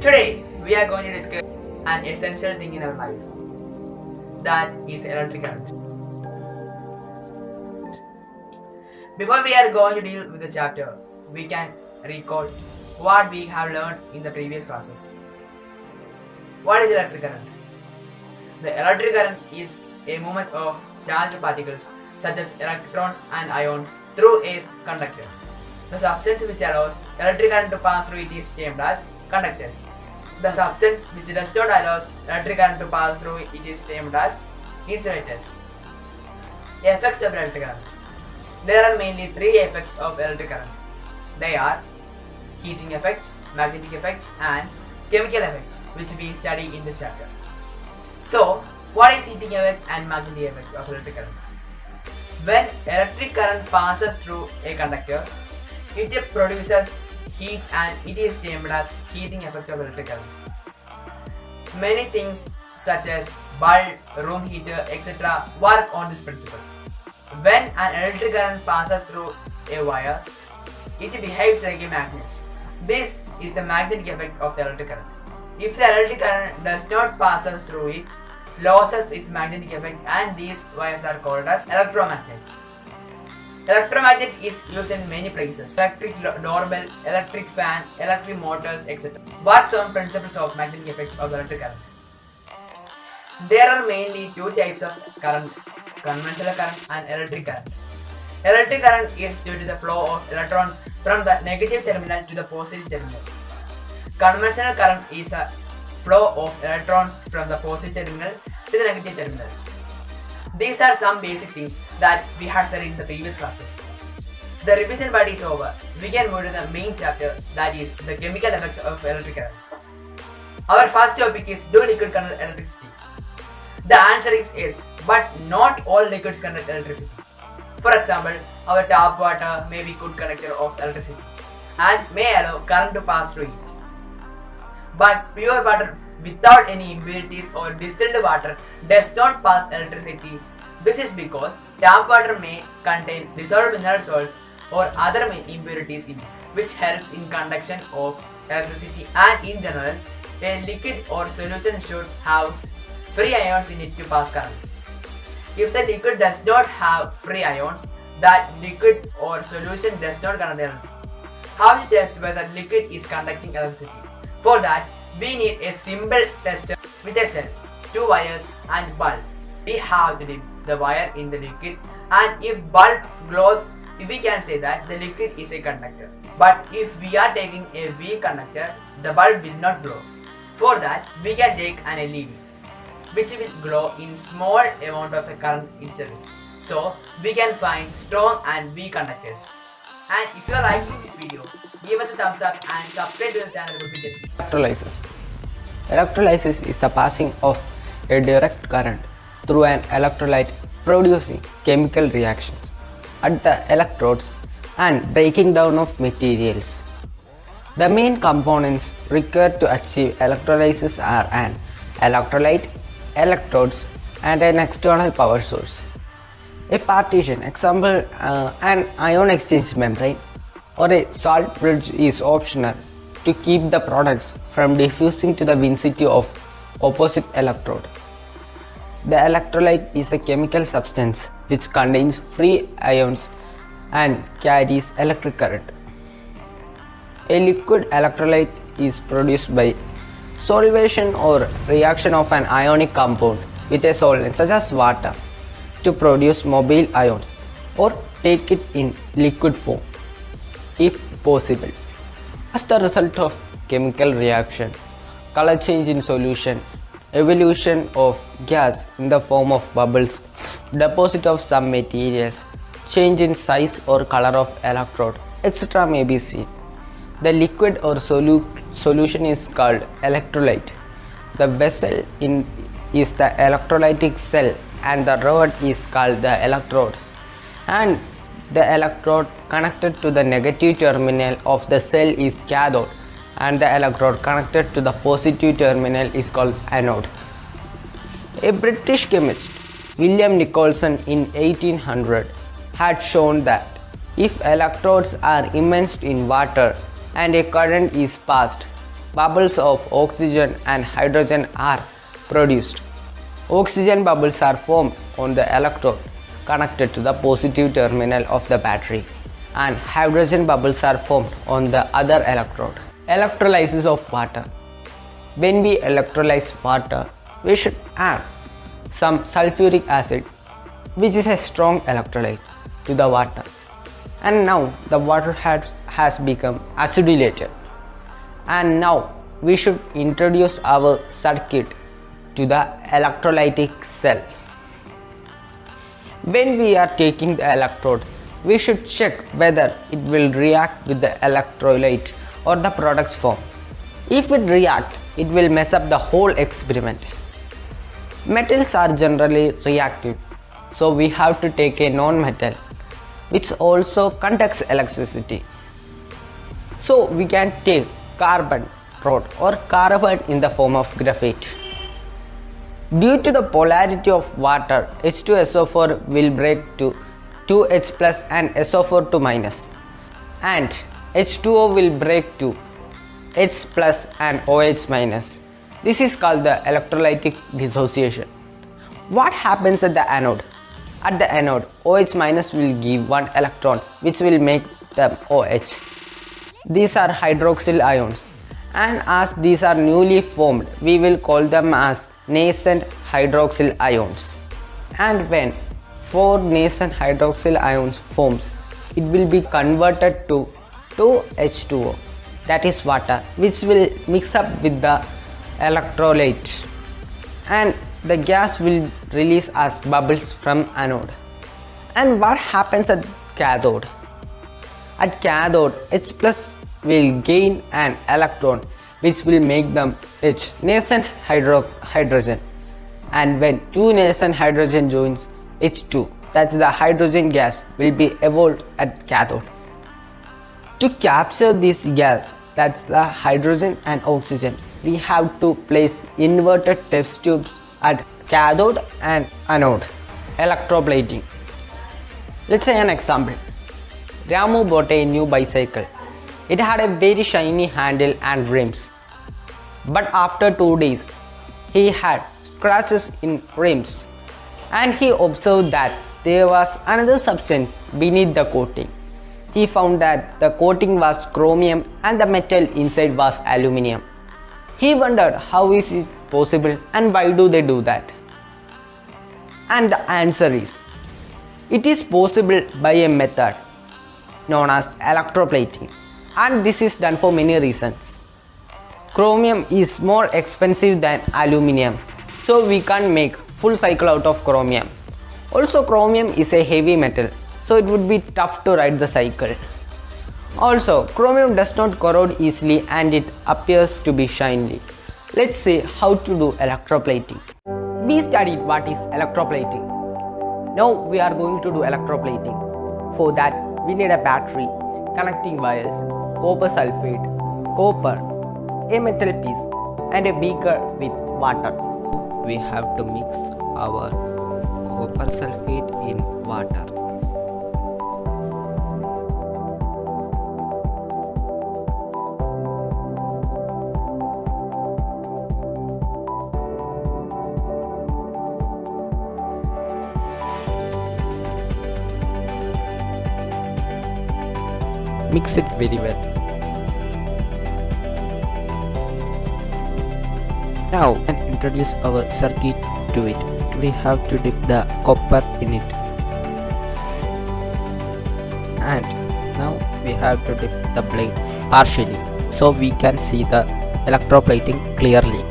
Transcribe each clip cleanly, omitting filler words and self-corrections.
Today we are going to discuss an essential thing in our life, that is electric current. Before we are going to deal with the chapter, we can recall what we have learned in the previous classes. What is electric current? The electric current is a movement of charged particles such as electrons and ions through a conductor. The substance which allows electric current to pass through it is termed as conductors. The substance which does not allow electric current to pass through it is termed as insulators. Effects of electric current. There are mainly three effects of electric current. They are heating effect, magnetic effect and chemical effect, which we study in this chapter. So, what is heating effect and magnetic effect of electric current? When electric current passes through a conductor, it produces heat and it is termed as heating effect of electric current. Many things such as bulb, room heater, etc. work on this principle. When an electric current passes through a wire, it behaves like a magnet. This is the magnetic effect of the electric current. If the electric current does not pass through it, loses its magnetic effect, and these wires are called as electromagnet. Electromagnet is used in many places: electric doorbell, electric fan, electric motors, etc. What are principles of magnetic effects of electric current? There are mainly two types of current: conventional current and electric current. Electric current is due to the flow of electrons from the negative terminal to the positive terminal. Conventional current is the flow of electrons from the positive terminal to the negative terminal. These are some basic things that we had studied in the previous classes. The revision part is over. We can move to the main chapter, that is the chemical effects of electric current. Our first topic is, do liquid conduct electricity? The answer is yes, but not all liquids conduct electricity. For example, our tap water may be good conductor of electricity and may allow current to pass through it. But pure water without any impurities or distilled water does not pass electricity. This is because tap water may contain dissolved mineral salts or other impurities in it, which helps in conduction of electricity, and in general, a liquid or solution should have free ions in it to pass current. If the liquid does not have free ions, that liquid or solution does not conduct electricity. How to test whether liquid is conducting electricity? For that, we need a simple tester with a cell, two wires and bulb. We have to dip the wire in the liquid, and if bulb glows, we can say that the liquid is a conductor. But if we are taking a weak conductor, the bulb will not glow. For that, we can take an LED, which will glow in small amount of a current itself. So, we can find strong and weak conductors. And if you are liking this video, give us a thumbs up and subscribe to the channel. Electrolysis. Electrolysis is the passing of a direct current through an electrolyte, producing chemical reactions at the electrodes and breaking down of materials. The main components required to achieve electrolysis are an electrolyte, electrodes, and an external power source. A partition, example an ion exchange membrane or a salt bridge, is optional to keep the products from diffusing to the vicinity of opposite electrode. The electrolyte is a chemical substance which contains free ions and carries electric current. A liquid electrolyte is produced by solvation or reaction of an ionic compound with a solvent such as water to produce mobile ions, or take it in liquid form if possible. As the result of chemical reaction, color change in solution, evolution of gas in the form of bubbles, deposit of some materials, change in size or color of electrode, etc. may be seen. The liquid or solution is called electrolyte. The vessel is the electrolytic cell, and the rod is called the electrode, and the electrode connected to the negative terminal of the cell is cathode, and the electrode connected to the positive terminal is called anode. A British chemist, William Nicholson, in 1800 had shown that if electrodes are immersed in water and a current is passed, bubbles of oxygen and hydrogen are produced. Oxygen bubbles are formed on the electrode connected to the positive terminal of the battery, and hydrogen bubbles are formed on the other electrode. Electrolysis of water. When we electrolyze water, we should add some sulfuric acid, which is a strong electrolyte, to the water. And now the water has become acidilated. And now we should introduce our circuit to the electrolytic cell. When we are taking the electrode, we should check whether it will react with the electrolyte or the products form. If it reacts, it will mess up the whole experiment. Metals are generally reactive, so we have to take a non-metal which also conducts electricity. So we can take carbon rod or carbon in the form of graphite. Due to the polarity of water, H2SO4 will break to 2H plus and SO4 to minus, and H2O will break to H plus and OH minus. This is called the electrolytic dissociation. What happens at the anode? At the anode, OH minus will give one electron, which will make them OH. These are hydroxyl ions, and as these are newly formed, we will call them as nascent hydroxyl ions. And when 4 nascent hydroxyl ions forms, it will be converted to 2H2O, that is water, which will mix up with the electrolyte, and the gas will release as bubbles from anode. And what happens at cathode? At cathode, H plus will gain an electron, which will make them H, nascent hydrogen. And when 2 nascent hydrogen joins H2, that's the hydrogen gas, will be evolved at cathode. To capture this gas, that's the hydrogen and oxygen, we have to place inverted test tubes at cathode and anode. Electroplating. Let's say an example. Ramu bought a new bicycle. It had a very shiny handle and rims. But after 2 days, he had scratches in rims, and he observed that there was another substance beneath the coating. He found that the coating was chromium and the metal inside was aluminium. He wondered how is it possible and why do they do that? And the answer is, it is possible by a method known as electroplating, and this is done for many reasons. Chromium is more expensive than aluminium, so we can't make full cycle out of chromium. Also, chromium is a heavy metal, so it would be tough to ride the cycle. Also, chromium does not corrode easily and it appears to be shiny. Let's see how to do electroplating. We studied what is electroplating. Now we are going to do electroplating. For that, we need a battery, connecting wires, copper sulfate, copper, a metal piece, and a beaker with water. We have to mix our copper sulfate in water. Mix it very well. Now we can introduce our circuit to it. We have to dip the copper in it. And now we have to dip the blade partially so we can see the electroplating clearly.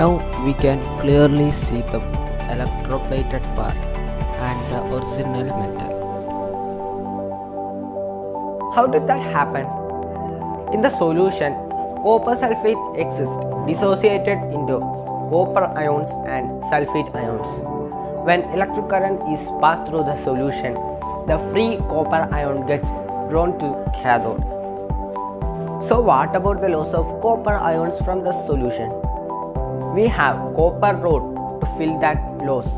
Now we can clearly see the electroplated part and the original metal. How did that happen? In the solution, copper sulfate exists dissociated into copper ions and sulfate ions. When electric current is passed through the solution, the free copper ion gets drawn to cathode. So what about the loss of copper ions from the solution? We have copper rod to fill that loss.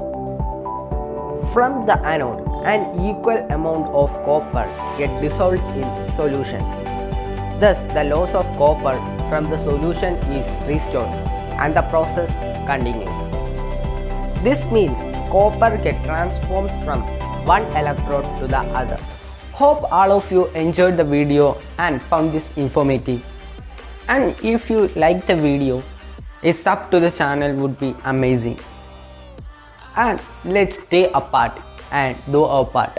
From the anode, an equal amount of copper gets dissolved in solution. Thus, the loss of copper from the solution is restored and the process continues. This means copper gets transformed from one electrode to the other. Hope all of you enjoyed the video and found this informative. And if you like the video, a sub to the channel would be amazing. And let's stay apart and do our part.